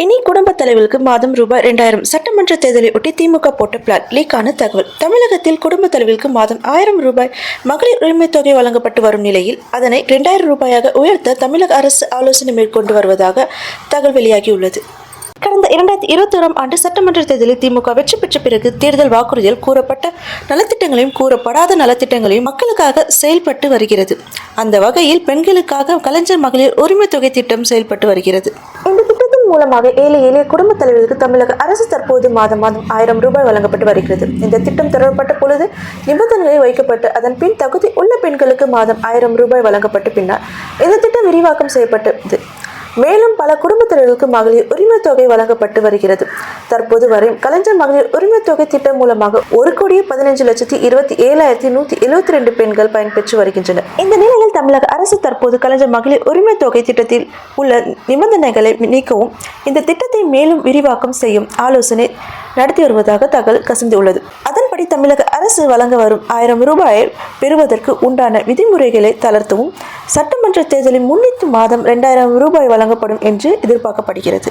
இனி குடும்பத் தலைவருக்கு மாதம் ரூபாய் 2000. சட்டமன்ற தேர்தலை ஒட்டி திமுக போட்ட பிளான் லீக்கான தகவல். தமிழகத்தில் குடும்பத் தலைவருக்கு மாதம் 1000 ரூபாய் மகளிர் உரிமை தொகை வழங்கப்பட்டு வரும் நிலையில் அதனை 2000 ரூபாயாக உயர்த்த தமிழக அரசு ஆலோசனை மேற்கொண்டு வருவதாக தகவல் வெளியாகியுள்ளது. கடந்த 2021ஆம் ஆண்டு சட்டமன்ற தேர்தலில் திமுக வெற்றி பெற்ற பிறகு தேர்தல் வாக்குறுதியில் கூறப்பட்ட நலத்திட்டங்களையும் கூறப்படாத நலத்திட்டங்களையும் மக்களுக்காக செயல்பட்டு வருகிறது. அந்த வகையில் பெண்களுக்காக கலைஞர் மகளிர் உரிமை தொகை திட்டம் செயல்பட்டு வருகிறது. இந்த திட்டத்தின் மூலமாக ஏழை எளிய குடும்பத் தலைவர்களுக்கு தமிழக அரசு தற்போது மாதம் 1000 ரூபாய் வழங்கப்பட்டு வருகிறது. இந்த திட்டம் தொடரப்பட்ட பொழுது நிபந்தனைகளை வைக்கப்பட்டு அதன் பின் தகுதி உள்ள பெண்களுக்கு மாதம் 1000 ரூபாய் வழங்கப்பட்ட பின்னர் இந்த திட்டம் விரிவாக்கம் செய்யப்பட்டது. மேலும் பல குடும்பத்தினருக்கு மகளிர் உரிமை தொகை வழங்கப்பட்டு வருகிறது. தற்போது வரை கலைஞர் மகளிர் உரிமை தொகை திட்டம் மூலமாக 1,15,27,172 பெண்கள் பயன்பெற்று வருகின்றனர். இந்த நிலையில் தமிழக அரசு தற்போது கலைஞர் மகளிர் உரிமை தொகை திட்டத்தில் உள்ள நிபந்தனைகளை நீக்கவும் இந்த திட்டத்தை மேலும் விரிவாக்கம் செய்யும் ஆலோசனை நடத்தி வருவதாக தகவல் கசிந்துள்ளது. அதன்படி தமிழக அரசு வழங்க வரும் 1000 ரூபாயை பெறுவதற்கு உண்டான விதிமுறைகளை தளர்த்தவும் சட்டமன்ற தேர்தலை முன்னிட்டு மாதம் 2000 ரூபாய் வழங்கப்படும் என்று எதிர்பார்க்கப்படுகிறது.